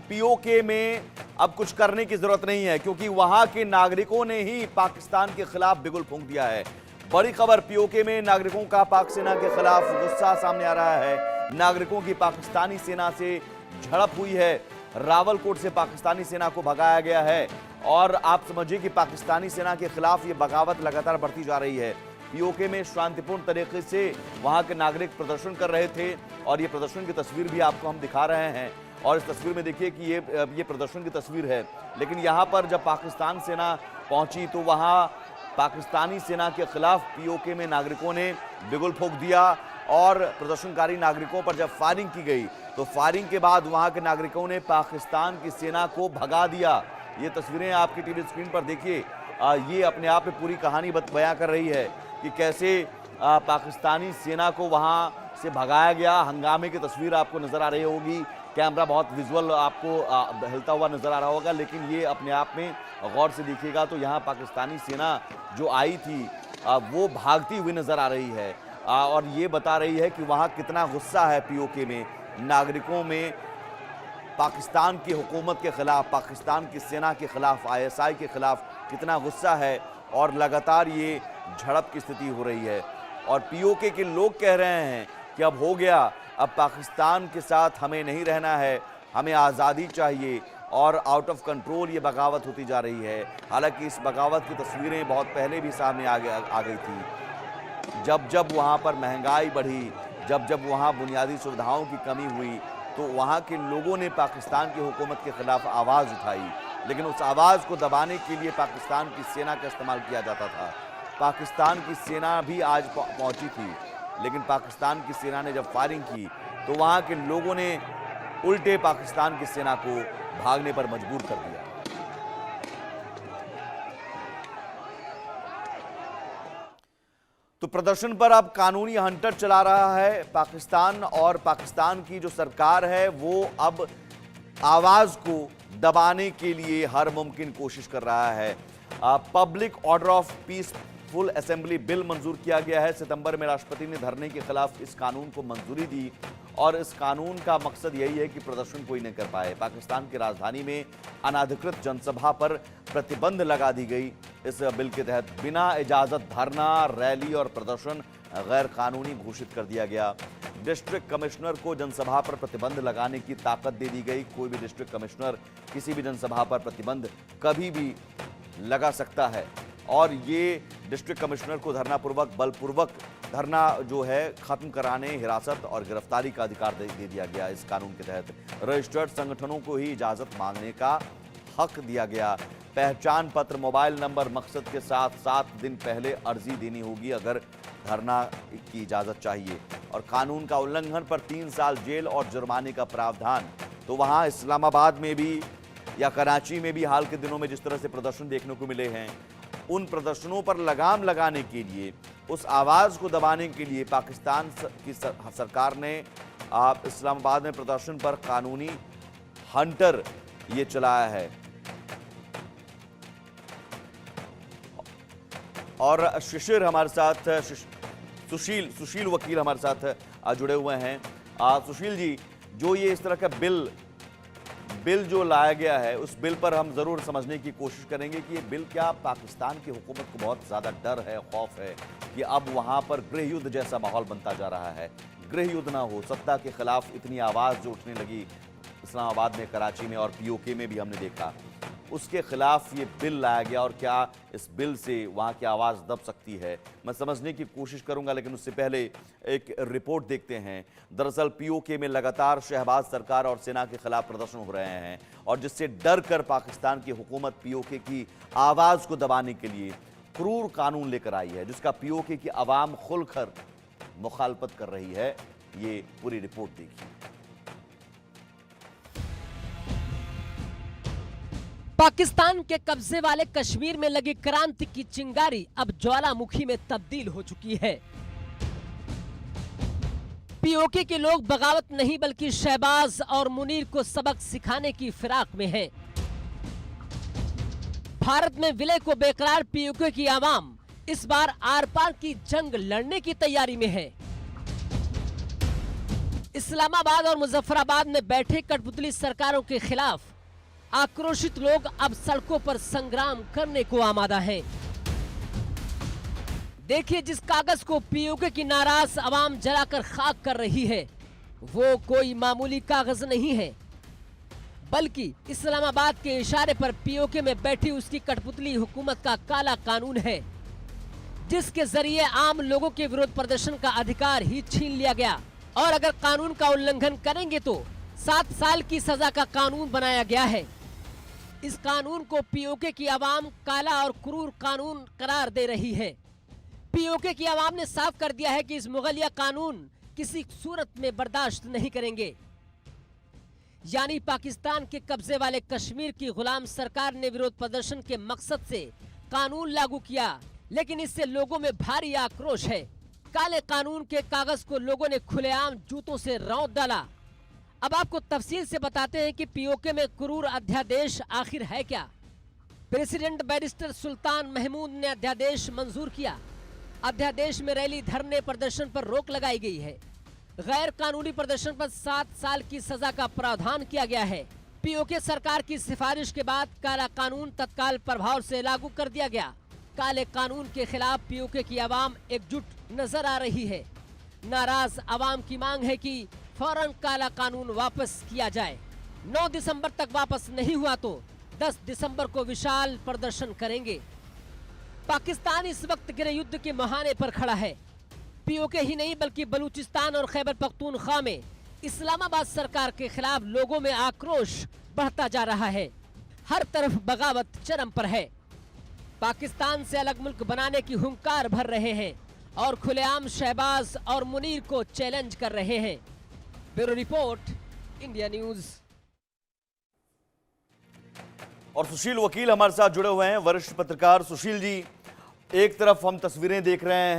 PoK में अब कुछ करने की जरूरत नहीं है, क्योंकि वहां के नागरिकों ने ही पाकिस्तान के खिलाफ बिगुल फूंक दिया है। बड़ी खबर, पीओके में नागरिकों का पाक सेना के खिलाफ गुस्सा सामने आ रहा है। नागरिकों की पाकिस्तानी सेना से झड़प हुई है। रावलकोट से पाकिस्तानी सेना को भगाया गया है और आप समझिए कि पाकिस्तानी सेना के खिलाफ ये बगावत लगातार बढ़ती जा रही है। पीओके में शांतिपूर्ण तरीके से वहां के नागरिक प्रदर्शन कर रहे थे और ये प्रदर्शन की तस्वीर भी आपको हम दिखा रहे हैं। और इस तस्वीर में देखिए कि ये प्रदर्शन की तस्वीर है। लेकिन यहाँ पर जब पाकिस्तान सेना पहुंची तो वहाँ पाकिस्तानी सेना के खिलाफ पीओके में नागरिकों ने बिगुल फूंक दिया और प्रदर्शनकारी नागरिकों पर जब फायरिंग की गई तो फायरिंग के बाद वहां के नागरिकों ने पाकिस्तान की सेना को भगा दिया। ये तस्वीरें आपकी टीवी स्क्रीन पर देखिए। ये अपने आप में पूरी कहानी बयां कर रही है कि कैसे पाकिस्तानी सेना को वहां से भगाया गया। हंगामे की तस्वीर आपको नजर आ रही होगी, कैमरा बहुत विजुअल आपको हिलता हुआ नजर आ रहा होगा, लेकिन ये अपने आप में गौर से देखिएगा तो यहाँ पाकिस्तानी सेना जो आई थी वो भागती हुई नजर आ रही है और ये बता रही है कि वहाँ कितना गुस्सा है पीओके में नागरिकों में पाकिस्तान की हुकूमत के खिलाफ, पाकिस्तान की सेना के खिलाफ, आईएसआई के खिलाफ कितना गुस्सा है और लगातार ये झड़प की स्थिति हो रही है। और पीओके के लोग कह रहे हैं कि अब हो गया, अब पाकिस्तान के साथ हमें नहीं रहना है, हमें आज़ादी चाहिए और आउट ऑफ कंट्रोल ये बगावत होती जा रही है। हालांकि इस बगावत की तस्वीरें बहुत पहले भी सामने आ गई थी। जब जब वहाँ पर महंगाई बढ़ी, जब जब वहाँ बुनियादी सुविधाओं की कमी हुई तो वहाँ के लोगों ने पाकिस्तान की हुकूमत के खिलाफ आवाज़ उठाई, लेकिन उस आवाज़ को दबाने के लिए पाकिस्तान की सेना का इस्तेमाल किया जाता था। पाकिस्तान की सेना भी आज पहुँची थी, लेकिन पाकिस्तान की सेना ने जब फायरिंग की तो वहाँ के लोगों ने उल्टे पाकिस्तान की सेना को भागने पर मजबूर कर दिया। तो प्रदर्शन पर अब कानूनी हंटर चला रहा है पाकिस्तान और पाकिस्तान की जो सरकार है वो अब आवाज को दबाने के लिए हर मुमकिन कोशिश कर रहा है। Public order of peaceful assembly bill मंजूर किया गया है। सितंबर में राष्ट्रपति ने धरने के खिलाफ इस कानून को मंजूरी दी और इस कानून का मकसद यही है कि प्रदर्शन कोई न कर पाए। पाकिस्तान की राजधानी में अनाधिकृत जनसभा पर प्रतिबंध लगा दी गई। इस बिल के तहत बिना इजाजत धरना, रैली और प्रदर्शन गैर कानूनी घोषित कर दिया गया। डिस्ट्रिक्ट कमिश्नर को जनसभा पर प्रतिबंध लगाने की ताकत दे दी गई। कोई भी डिस्ट्रिक्ट कमिश्नर किसी भी जनसभा पर प्रतिबंध कभी भी लगा सकता है और ये डिस्ट्रिक्ट कमिश्नर को धरनापूर्वक, बलपूर्वक धरना जो है खत्म कराने, हिरासत और गिरफ्तारी का अधिकार दे दिया गया। इस कानून के तहत रजिस्टर्ड संगठनों को ही इजाजत मांगने का हक दिया गया। पहचान पत्र, मोबाइल नंबर, मकसद के साथ 7 दिन पहले अर्जी देनी होगी अगर धरना की इजाजत चाहिए। और कानून का उल्लंघन पर 3 साल जेल और जुर्माने का प्रावधान। तो वहाँ इस्लामाबाद में भी या कराची में भी हाल के दिनों में जिस तरह से प्रदर्शन देखने को मिले हैं, उन प्रदर्शनों पर लगाम लगाने के लिए, उस आवाज़ को दबाने के लिए पाकिस्तान की सरकार ने इस्लामाबाद में प्रदर्शन पर कानूनी हंटर ये चलाया है। और शिशिर हमारे साथ, सुशील वकील हमारे साथ जुड़े हुए हैं। सुशील जी, जो ये इस तरह का बिल जो लाया गया है उस बिल पर हम जरूर समझने की कोशिश करेंगे कि ये बिल क्या पाकिस्तान की हुकूमत को बहुत ज़्यादा डर है, खौफ है कि अब वहाँ पर गृह युद्ध जैसा माहौल बनता जा रहा है, गृह युद्ध ना हो, सत्ता के खिलाफ इतनी आवाज़ जो उठने लगी इस्लामाबाद में, कराची में और पीओके में भी हमने देखा, उसके खिलाफ ये बिल लाया गया और क्या इस बिल से वहाँ की आवाज़ दब सकती है, मैं समझने की कोशिश करूँगा। लेकिन उससे पहले एक रिपोर्ट देखते हैं। दरअसल पीओके में लगातार शहबाज सरकार और सेना के खिलाफ प्रदर्शन हो रहे हैं और जिससे डर कर पाकिस्तान की हुकूमत पीओके की आवाज़ को दबाने के लिए क्रूर कानून लेकर आई है, जिसका पीओके की आवाम खुलकर मुखालफत कर रही है। ये पूरी रिपोर्ट देखिए। पाकिस्तान के कब्जे वाले कश्मीर में लगी क्रांति की चिंगारी अब ज्वालामुखी में तब्दील हो चुकी है। पीओके के लोग बगावत नहीं बल्कि शहबाज और मुनीर को सबक सिखाने की फिराक में हैं। भारत में विलय को बेकरार पीओके की आवाम इस बार आर पार की जंग लड़ने की तैयारी में है। इस्लामाबाद और मुजफ्फराबाद में बैठे कठपुतली सरकारों के खिलाफ आक्रोशित लोग अब सड़कों पर संग्राम करने को आमादा हैं। देखिए, जिस कागज को पीओके की नाराज आवाम जलाकर खाक कर रही है वो कोई मामूली कागज नहीं है, बल्कि इस्लामाबाद के इशारे पर पीओके में बैठी उसकी कठपुतली हुकूमत का काला कानून है, जिसके जरिए आम लोगों के विरोध प्रदर्शन का अधिकार ही छीन लिया गया और अगर कानून का उल्लंघन करेंगे तो 7 साल की सजा का कानून बनाया गया है। इस कानून को पीओके की आवाम काला और क्रूर कानून करार दे रही है। पीओके की आवाम ने साफ कर दिया है कि इस मुगलिया कानून किसी सूरत में बर्दाश्त नहीं करेंगे। यानी पाकिस्तान के कब्जे वाले कश्मीर की गुलाम सरकार ने विरोध प्रदर्शन के मकसद से कानून लागू किया, लेकिन इससे लोगों में भारी आक्रोश है। काले कानून के कागज को लोगों ने खुलेआम जूतों से रौंद डाला। अब आपको तफसील से बताते हैं कि पीओके में क्रूर अध्यादेश आखिर है क्या। प्रेसिडेंट बैरिस्टर सुल्तान महमूद ने अध्यादेश मंजूर किया। अध्यादेश में रैली, धरने, प्रदर्शन पर रोक लगाई गई है। गैर कानूनी प्रदर्शन पर 7 साल की सजा का प्रावधान किया गया है। पीओके सरकार की सिफारिश के बाद काला कानून तत्काल प्रभाव से लागू कर दिया गया। काले कानून के खिलाफ पीओके की आवाम एकजुट नजर आ रही है। नाराज आवाम की मांग है कि फौरन काला कानून वापस किया जाए। 9 दिसंबर तक वापस नहीं हुआ तो 10 दिसंबर को विशाल प्रदर्शन करेंगे। पाकिस्तान इस वक्त गृह युद्ध के मुहाने पर खड़ा है। पीओके ही नहीं बल्कि बलूचिस्तान और खैबर पख्तूनख्वा में इस्लामाबाद सरकार के खिलाफ लोगों में आक्रोश बढ़ता जा रहा है। हर तरफ बगावत चरम पर है। पाकिस्तान से अलग मुल्क बनाने की हुंकार भर रहे हैं और खुलेआम शहबाज और मुनीर को चैलेंज कर रहे हैं। Bureau report, India news. और सुशील वकील हमारे साथ जुड़े हुए हैं, वरिष्ठ पत्रकार। सुशील जी, एक तरफ हम तस्वीरें देख रहे हैं